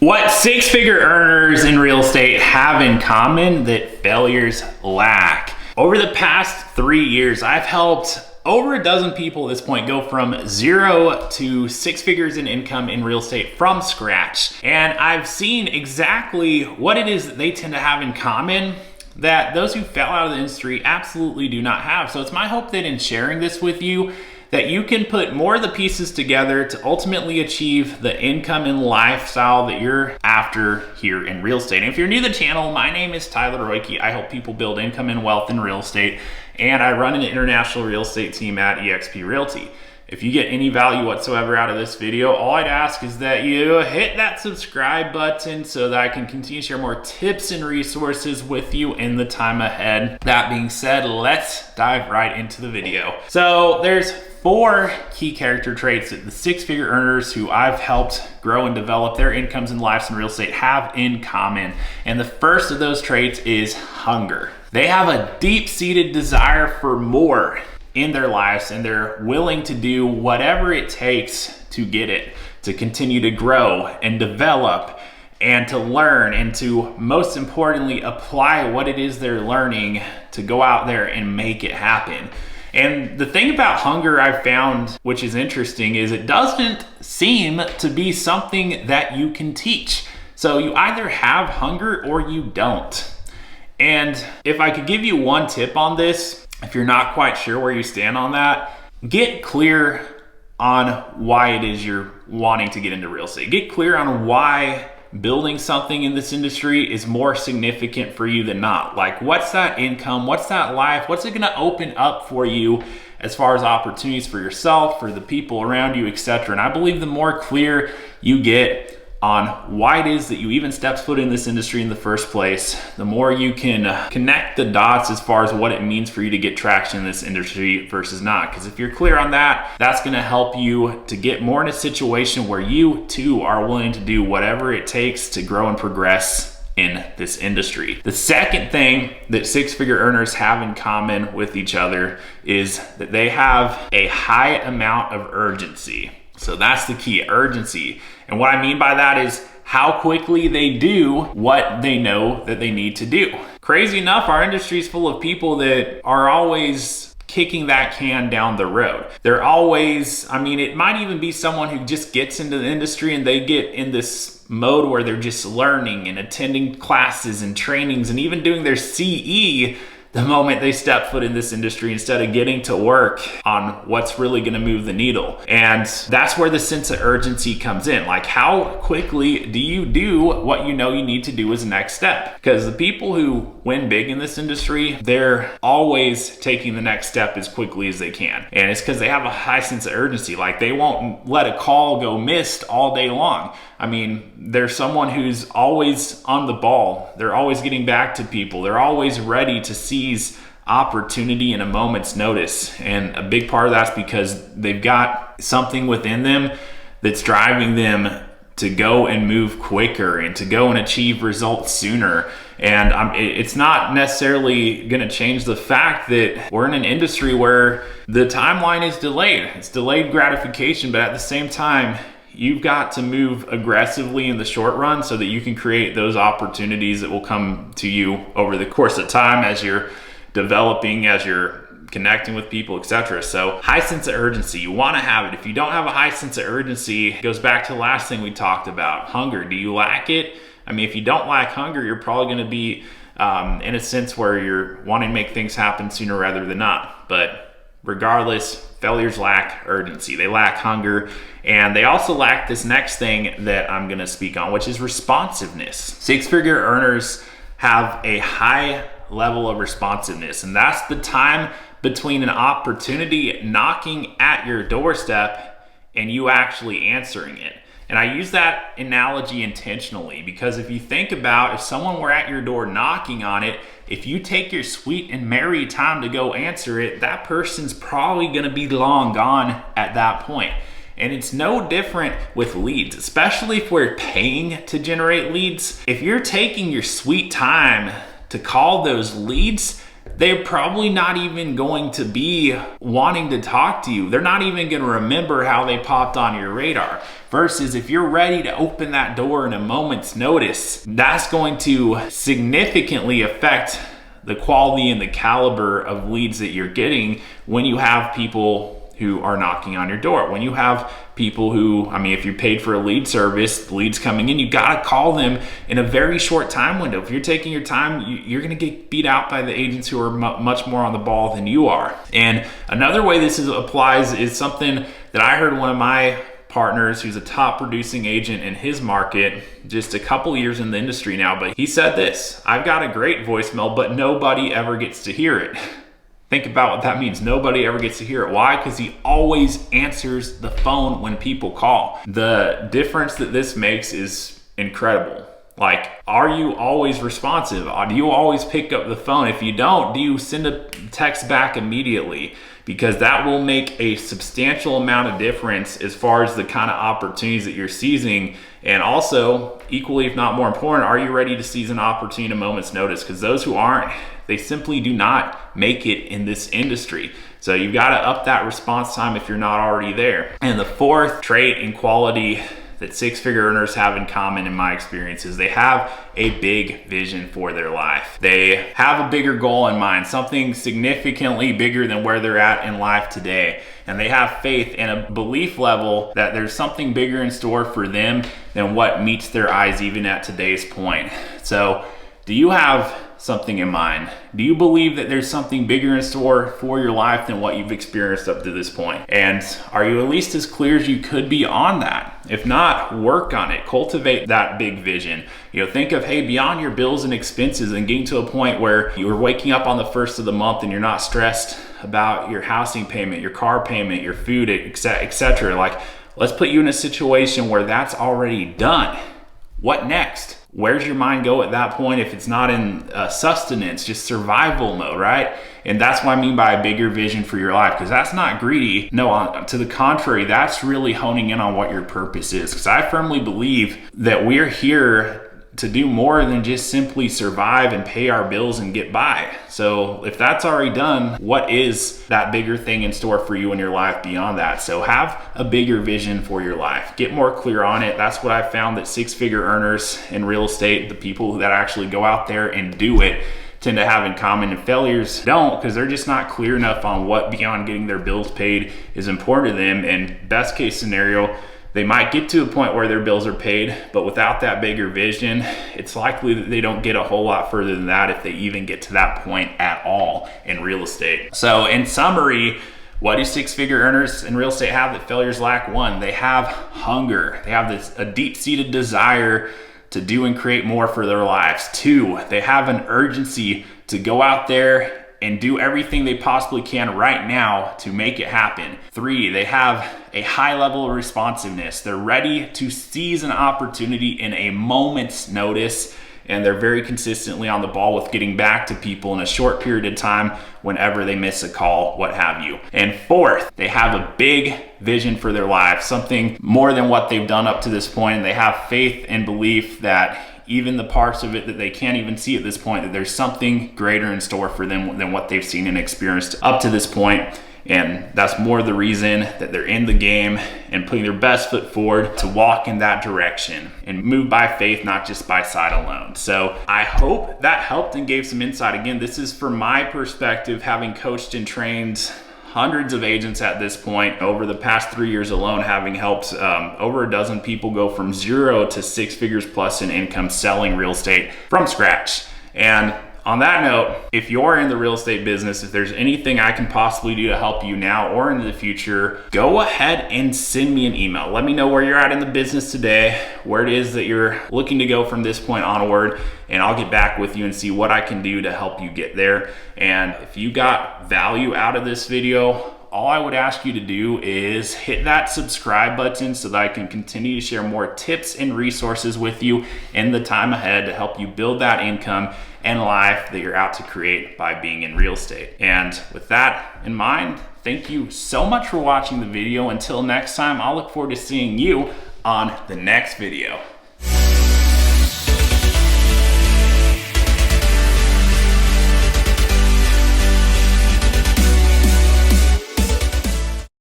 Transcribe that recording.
What six-figure earners in real estate have in common that failures lack. Over the past 3 years, I've helped over a dozen people at this point go from 0 to 6 figures in income in real estate from scratch. And I've seen exactly what it is that they tend to have in common that those who fell out of the industry absolutely do not have. So it's my hope that in sharing this with you, that you can put more of the pieces together to ultimately achieve the income and lifestyle that you're after here in real estate. And if you're new to the channel, my name is Tyler Roicki. I help people build income and wealth in real estate, and I run an international real estate team at eXp Realty. If you get any value whatsoever out of this video, all I'd ask is that you hit that subscribe button so that I can continue to share more tips and resources with you in the time ahead. That being said, let's dive right into the video. So there's 4 key character traits that the six-figure earners who I've helped grow and develop their incomes and lives in real estate have in common. And the first of those traits is hunger. They have a deep-seated desire for more in their lives, and they're willing to do whatever it takes to get it, to continue to grow and develop and to learn, and to most importantly apply what it is they're learning to go out there and make it happen. And the thing about hunger I've found, which is interesting, is it doesn't seem to be something that you can teach. So you either have hunger or you don't. And if I could give you one tip on this, if you're not quite sure where you stand on that, get clear on why it is you're wanting to get into real estate. Get clear on why building something in this industry is more significant for you than not. Like, what's that income? What's that life? What's it gonna open up for you as far as opportunities for yourself, for the people around you, etc. And I believe the more clear you get on why it is that you even stepped foot in this industry in the first place, the more you can connect the dots as far as what it means for you to get traction in this industry versus not. Because if you're clear on that, that's gonna help you to get more in a situation where you too are willing to do whatever it takes to grow and progress in this industry. The second thing that six-figure earners have in common with each other is that they have a high amount of urgency. So that's the key, urgency. And what I mean by that is how quickly they do what they know that they need to do. Crazy enough, our industry is full of people that are always kicking that can down the road. They're always, I mean, it might even be someone who just gets into the industry and they get in this mode where they're just learning and attending classes and trainings and even doing their CE the moment they step foot in this industry instead of getting to work on what's really gonna move the needle. And that's where the sense of urgency comes in. Like, how quickly do you do what you know you need to do as a next step? Because the people who win big in this industry, they're always taking the next step as quickly as they can. And it's because they have a high sense of urgency. Like, they won't let a call go missed all day long. I mean, they're someone who's always on the ball. They're always getting back to people. They're always ready to seize opportunity in a moment's notice. And a big part of that's because they've got something within them that's driving them to go and move quicker and to go and achieve results sooner. And it's not necessarily gonna change the fact that we're in an industry where the timeline is delayed. It's delayed gratification, but at the same time, you've got to move aggressively in the short run so that you can create those opportunities that will come to you over the course of time as you're developing, as you're connecting with people, etc. So high sense of urgency, you want to have it. If you don't have a high sense of urgency, it goes back to the last thing we talked about, hunger. Do you lack it? I mean, if you don't lack hunger, you're probably going to be in a sense where you're wanting to make things happen sooner rather than not. But regardless, failures lack urgency. They lack hunger, and they also lack this next thing that I'm gonna speak on, which is responsiveness. Six-figure earners have a high level of responsiveness, and that's the time between an opportunity knocking at your doorstep and you actually answering it. And I use that analogy intentionally because if you think about if someone were at your door knocking on it, if you take your sweet and merry time to go answer it, that person's probably gonna be long gone at that point. And it's no different with leads, especially if we're paying to generate leads. If you're taking your sweet time to call those leads, they're probably not even going to be wanting to talk to you. They're not even going to remember how they popped on your radar. Versus if you're ready to open that door in a moment's notice, that's going to significantly affect the quality and the caliber of leads that you're getting when you have people who are knocking on your door. When you have people who, I mean, if you're paid for a lead service, leads coming in, you gotta call them in a very short time window. If you're taking your time, you're gonna get beat out by the agents who are much more on the ball than you are. And another way this applies is something that I heard one of my partners who's a top producing agent in his market, just a couple years in the industry now, but he said this: I've got a great voicemail, but nobody ever gets to hear it. Think about what that means. Nobody ever gets to hear it. Why? Because he always answers the phone when people call. The difference that this makes is incredible. Like, are you always responsive? Do you always pick up the phone? If you don't, do you send a text back immediately? Because that will make a substantial amount of difference as far as the kind of opportunities that you're seizing. And also, equally if not more important, are you ready to seize an opportunity in a moment's notice? Because those who aren't, they simply do not make it in this industry. So you've got to up that response time if you're not already there. And the fourth trait and quality that six-figure earners have in common, in my experience, is they have a big vision for their life. They have a bigger goal in mind, something significantly bigger than where they're at in life today. And they have faith and a belief level that there's something bigger in store for them than what meets their eyes even at today's point. So do you have something in mind? Do you believe that there's something bigger in store for your life than what you've experienced up to this point? And are you at least as clear as you could be on that? If not, work on it. Cultivate that big vision. You know, think of, hey, beyond your bills and expenses, and getting to a point where you're waking up on the first of the month and you're not stressed about your housing payment, your car payment, your food, etc. Like, let's put you in a situation where that's already done. What next? Where's your mind go at that point if it's not in sustenance, just survival mode, right? And that's what I mean by a bigger vision for your life, because that's not greedy. No, to the contrary, that's really honing in on what your purpose is. Because I firmly believe that we're here to do more than just simply survive and pay our bills and get by. So if that's already done, what is that bigger thing in store for you in your life beyond that? So have a bigger vision for your life. Get more clear on it. That's what I found that six-figure earners in real estate, the people that actually go out there and do it, tend to have in common, and failures don't, because they're just not clear enough on what beyond getting their bills paid is important to them. And best case scenario, they might get to a point where their bills are paid, but without that bigger vision, it's likely that they don't get a whole lot further than that, if they even get to that point at all in real estate. So in summary, what do six-figure earners in real estate have that failures lack? One, they have hunger. They have a deep-seated desire to do and create more for their lives. Two, they have an urgency to go out there and do everything they possibly can right now to make it happen. Three, they have a high level of responsiveness. They're ready to seize an opportunity in a moment's notice, and they're very consistently on the ball with getting back to people in a short period of time whenever they miss a call, what have you. And fourth, they have a big vision for their life, something more than what they've done up to this point, and they have faith and belief that even the parts of it that they can't even see at this point, that there's something greater in store for them than what they've seen and experienced up to this point. And that's more the reason that they're in the game and putting their best foot forward to walk in that direction and move by faith, not just by sight alone. So I hope that helped and gave some insight. Again, this is from my perspective, having coached and trained hundreds of agents at this point over the past 3 years alone, having helped over a dozen people go from 0 to 6 figures plus in income selling real estate from scratch. And on that note, if you're in the real estate business, if there's anything I can possibly do to help you now or in the future, go ahead and send me an email. Let me know where you're at in the business today, where it is that you're looking to go from this point onward, and I'll get back with you and see what I can do to help you get there. And if you got value out of this video, all I would ask you to do is hit that subscribe button so that I can continue to share more tips and resources with you in the time ahead to help you build that income and life that you're out to create by being in real estate. And with that in mind, thank you so much for watching the video. Until next time, I'll look forward to seeing you on the next video.